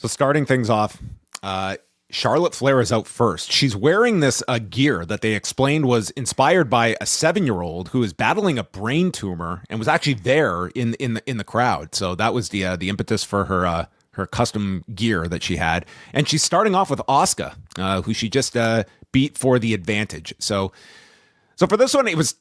So starting things off, Charlotte Flair is out first. She's wearing this gear that they explained was inspired by a 7-year-old who is battling a brain tumor and was actually there in the crowd. So that was the impetus for her custom gear that she had. And she's starting off with Asuka, who she just beat for the advantage. So for this one, it's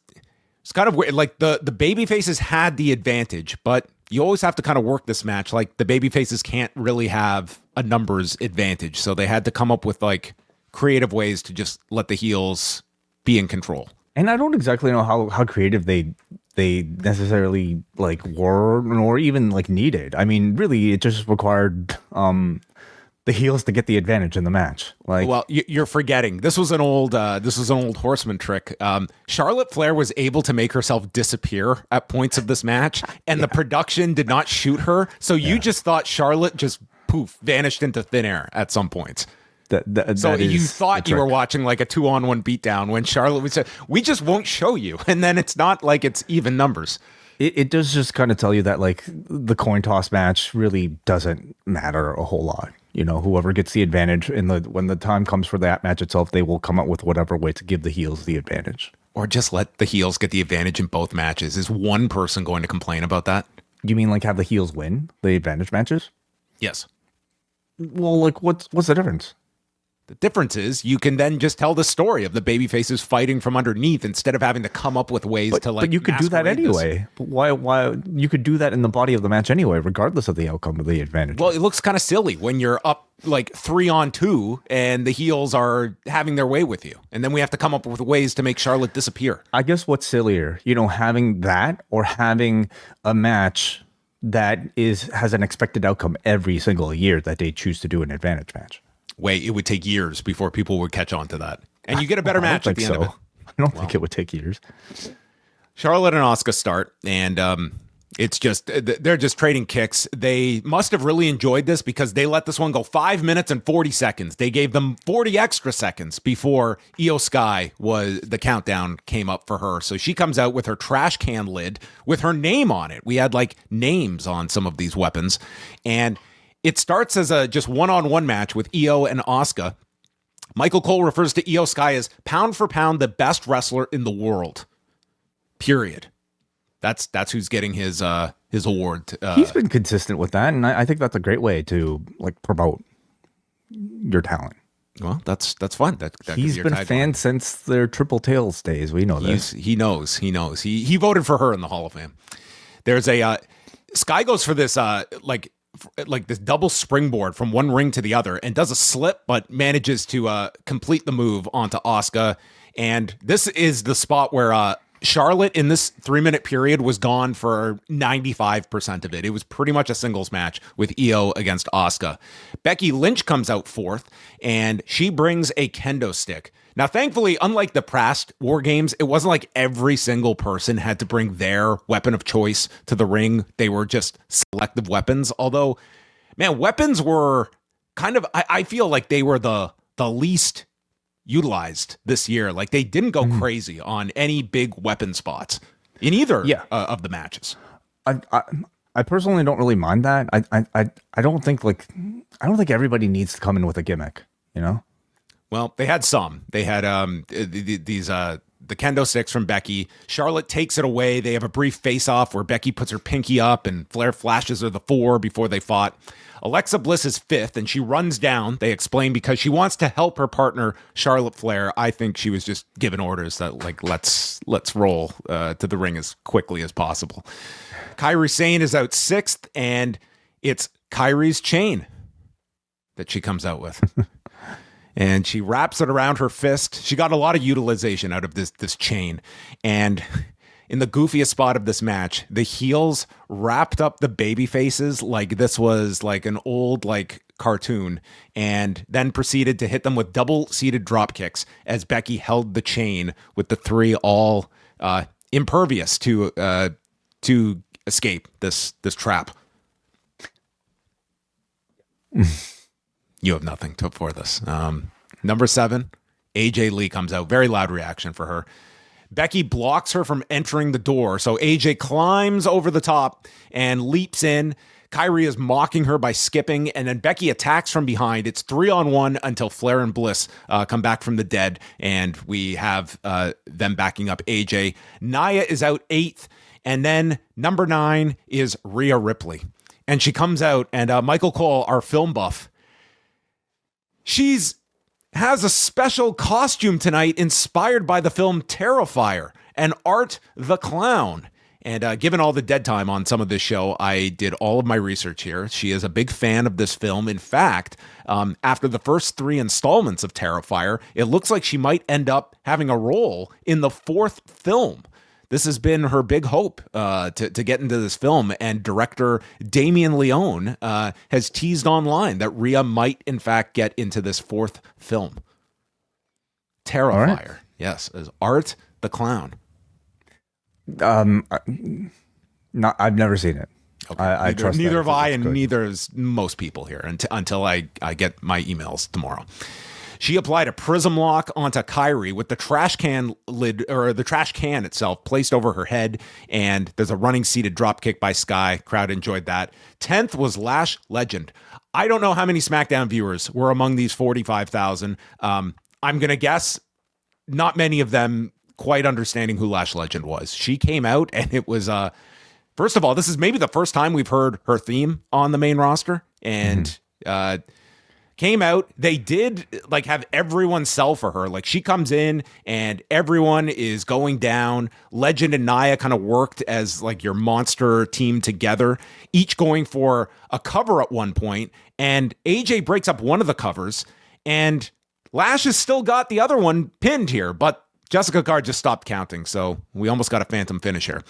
kind of weird. Like the baby faces had the advantage, but you always have to kind of work this match. Like the baby faces can't really have a numbers advantage. So they had to come up with like creative ways to just let the heels be in control. And I don't exactly know how creative they necessarily like were or even like needed. I mean, really, it just required the heels to get the advantage in the match. Like, well, you're forgetting this was an old Horseman trick. Charlotte Flair was able to make herself disappear at points of this match, and the production did not shoot her. So you just thought Charlotte just poof vanished into thin air at some points. So you thought you were watching like a 2-on-1 beatdown when Charlotte would say, "We just won't show you," and then it's not like it's even numbers. It does just kind of tell you that like the coin toss match really doesn't matter a whole lot. You know, whoever gets the advantage when the time comes for that match itself, they will come up with whatever way to give the heels the advantage. Or just let the heels get the advantage in both matches. Is one person going to complain about that? You mean like have the heels win the advantage matches? Yes. Well, like what's the difference? The difference is you can then just tell the story of the baby faces fighting from underneath instead of having to come up with ways to like. But you could do that anyway. But why you could do that in the body of the match anyway, regardless of the outcome of the advantage. Well, it looks kind of silly when you're up like 3-on-2 and the heels are having their way with you, and then we have to come up with ways to make Charlotte disappear. I guess what's sillier, having that or having a match that has an expected outcome every single year that they choose to do an advantage match. Wait, it would take years before people would catch on to that. And you get a better match at the end of it. I don't think it would take years. Charlotte and Asuka start, and it's just, they're just trading kicks. They must have really enjoyed this because they let this one go 5 minutes and 40 seconds. They gave them 40 extra seconds before Io Sky the countdown came up for her. So she comes out with her trash can lid with her name on it. We had like names on some of these weapons, and it starts as a just one-on-one match with Io and Asuka. Michael Cole refers to Io Sky as pound for pound the best wrestler in the world. Period. That's who's getting his award. He's been consistent with that, and I think that's a great way to like promote your talent. Well, that's fun. That he's been a fan since their Triple Tails days. We know this. He knows. He voted for her in the Hall of Fame. There's a Sky goes for this like this double springboard from one ring to the other and does a slip, but manages to complete the move onto Asuka. And this is the spot where Charlotte in this 3-minute period was gone for 95% of it. It was pretty much a singles match with Io against Asuka. Becky Lynch comes out fourth, and she brings a kendo stick. Now, thankfully, unlike the past WarGames, it wasn't like every single person had to bring their weapon of choice to the ring. They were just selective weapons. Although, man, weapons were kind of, I feel like they were the least utilized this year. Like they didn't go crazy on any big weapon spots in either of the matches. I personally don't really mind that. I don't think everybody needs to come in with a gimmick, Well, they had some. They had the kendo sticks from Becky. Charlotte takes it away. They have a brief face-off where Becky puts her pinky up and Flair flashes her the 4 before they fought. Alexa Bliss is 5th, and she runs down, they explain, because she wants to help her partner, Charlotte Flair. I think she was just given orders that, like, let's roll to the ring as quickly as possible. Kairi Sane is out 6th, and it's Kairi's chain that she comes out with. And she wraps it around her fist. She got a lot of utilization out of this chain. And in the goofiest spot of this match, the heels wrapped up the baby faces like this was like an old like cartoon, and then proceeded to hit them with double-seated drop kicks as Becky held the chain with the 3 all impervious to escape this trap. You have nothing for this. Number 7, AJ Lee comes out. Very loud reaction for her. Becky blocks her from entering the door, so AJ climbs over the top and leaps in. Kyrie is mocking her by skipping, and then Becky attacks from behind. It's 3-on-1 until Flair and Bliss come back from the dead, and we have them backing up AJ. Nia is out 8th, and then number 9 is Rhea Ripley. And she comes out, and Michael Cole, our film buff, has a special costume tonight inspired by the film Terrifier and Art the Clown. And given all the dead time on some of this show, I did all of my research here. She is a big fan of this film. In fact, after the first 3 installments of Terrifier, it looks like she might end up having a role in the 4th film. This has been her big hope to get into this film, and director Damien Leone has teased online that Rhea might, in fact, get into this 4th film. Terrifier, yes, as Art the Clown. I've never seen it. Okay. I trust neither have I, and good. neither is most people here until I get my emails tomorrow. She applied a prism lock onto Kyrie with the trash can lid, or the trash can itself, placed over her head, and there's a running seated drop kick by Sky. Crowd enjoyed that. 10th was Lash Legend. I don't know how many SmackDown viewers were among these 45,000. I'm going to guess not many of them quite understanding who Lash Legend was. She came out, and it was, first of all, this is maybe the first time we've heard her theme on the main roster, and came out. They did like have everyone sell for her. Like, she comes in and everyone is going down. Legend and Nia kind of worked as like your monster team together, each going for a cover at one point. And AJ breaks up one of the covers, and Lash has still got the other one pinned here, but Jessica Gard just stopped counting. So we almost got a phantom finish here.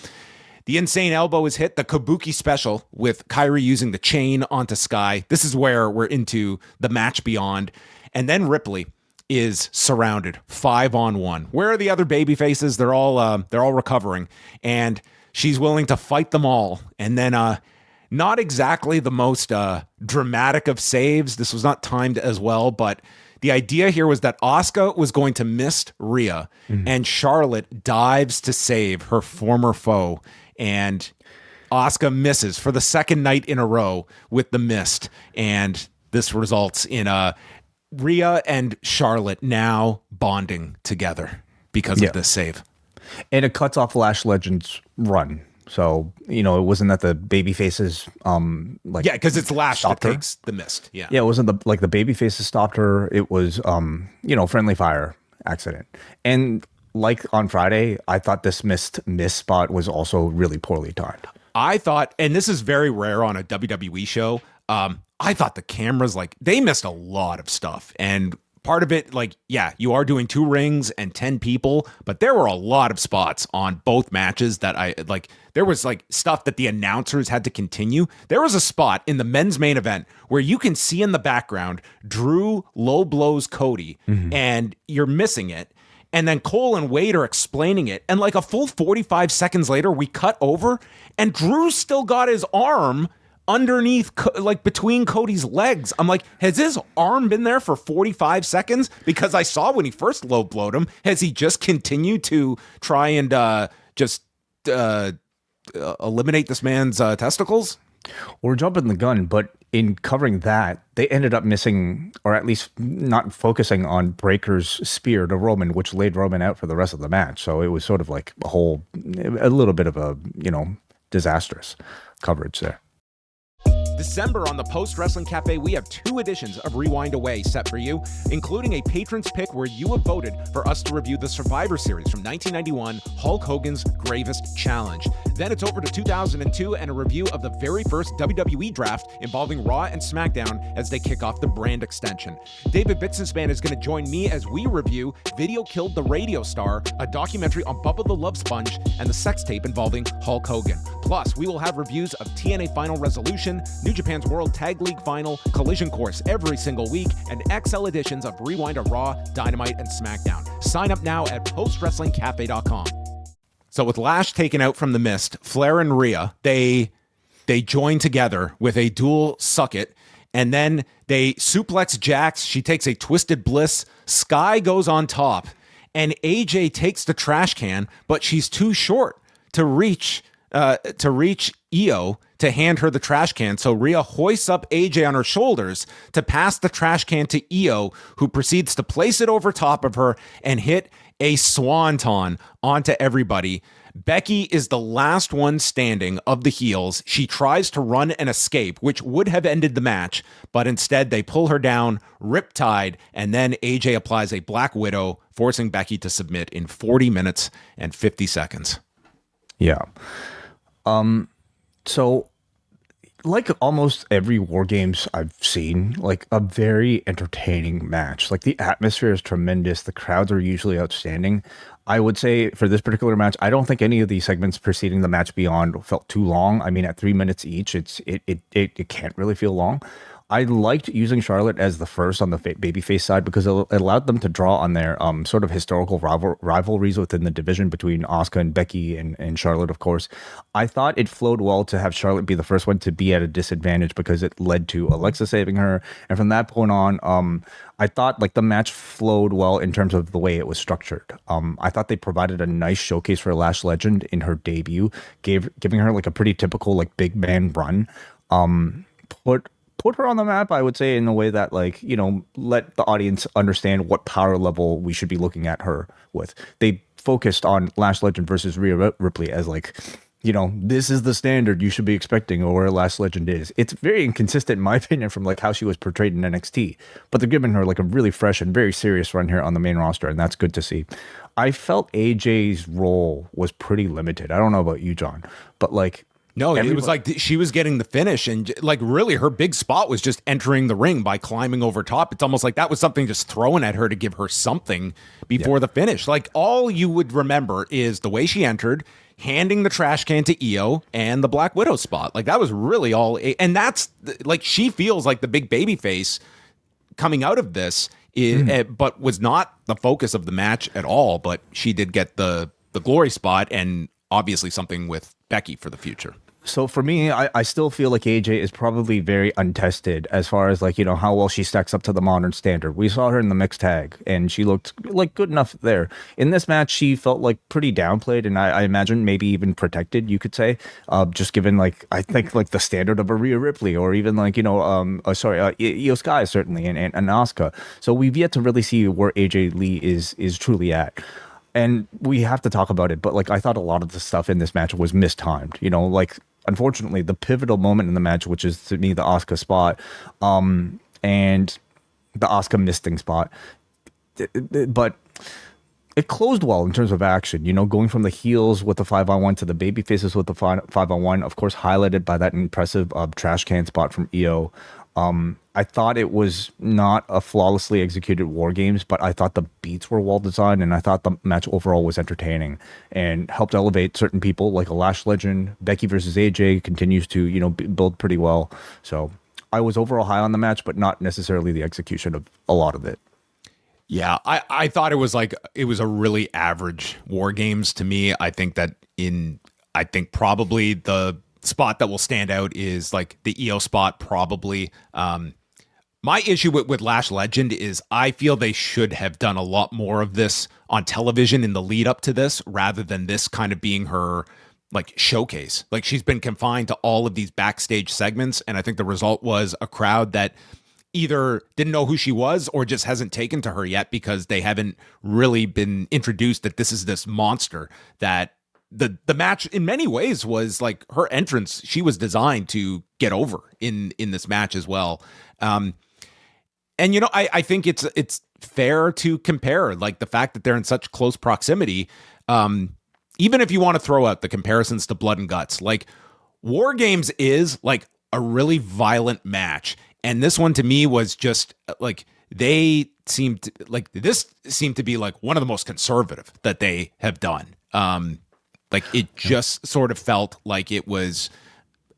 The insane elbow is hit, the Kabuki special with Kyrie using the chain onto Sky. This is where we're into the match beyond. And then Ripley is surrounded 5-on-1. Where are the other baby faces? They're all recovering, and she's willing to fight them all. And then not exactly the most dramatic of saves. This was not timed as well, but the idea here was that Asuka was going to miss Rhea, and Charlotte dives to save her former foe. And Asuka misses for the second night in a row with the mist. And this results in Rhea and Charlotte now bonding together because of this save. And it cuts off Lash Legend's run. So, it wasn't that the baby faces because it's Lash that takes the mist. Yeah. Yeah, it wasn't the baby faces stopped her. It was friendly fire accident. And like on Friday, I thought this miss spot was also really poorly timed. I thought, and this is very rare on a WWE show, I thought the cameras, they missed a lot of stuff. And part of it, you are doing 2 rings and 10 people, but there were a lot of spots on both matches that there was stuff that the announcers had to continue. There was a spot in the men's main event where you can see in the background Drew low blows Cody, and you're missing it. And then Cole and Wade are explaining it. And a full 45 seconds later, we cut over, and Drew's still got his arm underneath, between Cody's legs. I'm like, has his arm been there for 45 seconds? Because I saw when he first low blowed him, has he just continued to try and eliminate this man's testicles? We're jumping the gun, but in covering that, they ended up missing, or at least not focusing on Breaker's spear to Roman, which laid Roman out for the rest of the match. So it was sort of like a little bit of a, disastrous coverage there. December on the Post Wrestling Cafe, we have 2 editions of Rewind Away set for you, including a Patrons Pick where you have voted for us to review the Survivor Series from 1991, Hulk Hogan's Gravest Challenge. Then it's over to 2002 and a review of the very first WWE draft involving Raw and SmackDown as they kick off the brand extension. David Bitsenspan is going to join me as we review Video Killed the Radio Star, a documentary on Bubba the Love Sponge, and the sex tape involving Hulk Hogan. Plus, we will have reviews of TNA Final Resolution, New Japan's World Tag League Final, Collision Course every single week, and XL editions of Rewind of Raw, Dynamite, and SmackDown. Sign up now at postwrestlingcafe.com. So with Lash taken out from the mist, Flair and Rhea, they join together with a dual suck it, and then they suplex Jax. She takes a twisted bliss. Sky goes on top, and AJ takes the trash can, but she's too short to reach Io to hand her the trash can. So Rhea hoists up AJ on her shoulders to pass the trash can to Io, who proceeds to place it over top of her and hit a swanton onto everybody. Becky is the last one standing of the heels. She tries to run and escape, which would have ended the match, but instead they pull her down, riptide, and then AJ applies a Black Widow, forcing Becky to submit in 40 minutes and 50 seconds. Yeah. So like almost every WarGames I've seen, like a very entertaining match. Like the atmosphere is tremendous. The crowds are usually outstanding. I would say for this particular match, I don't think any of these segments preceding the match beyond felt too long. I mean, at 3 minutes each, it can't really feel long. I liked using Charlotte as the first on the babyface side because it allowed them to draw on their sort of historical rivalries within the division between Asuka and Becky and Charlotte, of course. I thought it flowed well to have Charlotte be the first one to be at a disadvantage because it led to Alexa saving her. And from that point on, I thought like the match flowed well in terms of the way it was structured. I thought they provided a nice showcase for Lash Legend in her debut, giving her like a pretty typical like big man run. Put her on the map, I would say, in a way that, like, you know, let the audience understand what power level we should be looking at her with. They focused on Lash Legend versus Rhea Ripley as, like, you know, this is the standard you should be expecting or where Lash Legend is. It's very inconsistent, in my opinion, from, like, how she was portrayed in NXT. But they're giving her, like, a really fresh and very serious run here on the main roster, and that's good to see. I felt AJ's role was pretty limited. I don't know about you, John, but, like, no, it was like she was getting the finish, and like really her big spot was just entering the ring by climbing over top. It's almost like that was something just thrown at her to give her something before the finish. Like all you would remember is the way she entered, handing the trash can to Io, and the Black Widow spot. Like that was really all. And that's like she feels like the big baby face coming out of this, but was not the focus of the match at all. But she did get the glory spot and obviously something with Becky for the future. So for me, I still feel like AJ is probably very untested as far as like, you know, how well she stacks up to the modern standard. We saw her in the mixed tag and she looked like good enough there. In this match, she felt like pretty downplayed and I imagine maybe even protected, you could say, just given like, I think like the standard of a Rhea Ripley or even like, you know, Io Sky certainly and Asuka. So we've yet to really see where AJ Lee is truly at. And we have to talk about it, but like I thought a lot of the stuff in this match was mistimed. You know, like unfortunately the pivotal moment in the match, which is to me the Asuka spot, and the Asuka misting spot, but it closed well in terms of action. You know, going from the heels with the 5-on-1 to the baby faces with the 5-on-1, of course, highlighted by that impressive trash can spot from Io. I thought it was not a flawlessly executed WarGames, but I thought the beats were well designed, and I thought the match overall was entertaining and helped elevate certain people like a Lash Legend. Becky versus AJ continues to, you know, build pretty well. So I was overall high on the match, but not necessarily the execution of a lot of it. Yeah, I thought it was a really average WarGames to me. I think probably the spot that will stand out is like the Io spot probably. My issue with Lash Legend is I feel they should have done a lot more of this on television in the lead up to this rather than this kind of being her like showcase. Like she's been confined to all of these backstage segments, and I think the result was a crowd that either didn't know who she was or just hasn't taken to her yet because they haven't really been introduced that this is this monster that the match in many ways was like her entrance. She was designed to get over in this match as well. And, you know, I think it's fair to compare like the fact that they're in such close proximity. Even if you want to throw out the comparisons to Blood and Guts, like WarGames is like a really violent match. And this one to me was just like this seemed to be like one of the most conservative that they have done. Like it just sort of felt like it was,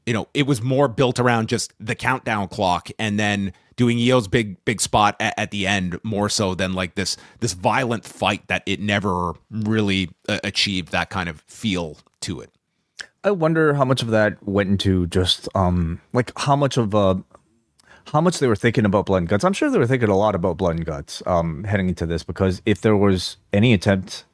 you know, it was more built around just the countdown clock and then doing Io's big spot at the end more so than like this violent fight that it never really achieved that kind of feel to it. I wonder how much of that went into just like how much they were thinking about Blood and Guts. I'm sure they were thinking a lot about Blood and Guts heading into this, because if there was any attempt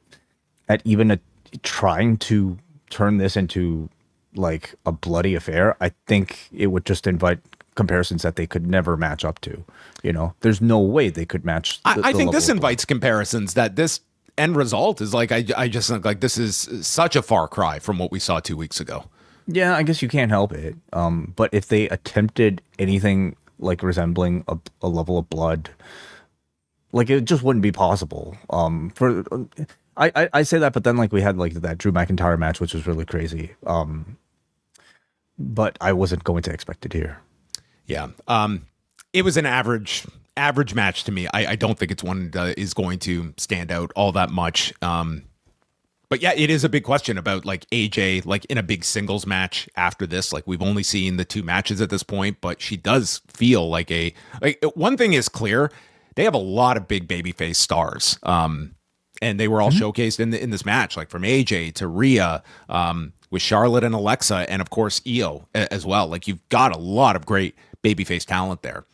at even trying to turn this into like a bloody affair, I think it would just invite comparisons that they could never match up to. You know, there's no way they could match. I The think level this of blood. invites comparisons that this end result is like, I just think like this is such a far cry from what we saw 2 weeks ago. Yeah, I guess you can't help it. But if they attempted anything like resembling a level of blood, like it just wouldn't be possible. I say that, but then like we had like that Drew McIntyre match, which was really crazy. But I wasn't going to expect it here. Yeah. It was an average match to me. I don't think it's one that is going to stand out all that much. But yeah, it is a big question about like AJ, like in a big singles match after this. Like we've only seen the 2 matches at this point, but she does feel like one thing is clear. They have a lot of big babyface stars. And they were all showcased in this match, like from AJ to Rhea, with Charlotte and Alexa, and of course Io as well. Like you've got a lot of great babyface talent there.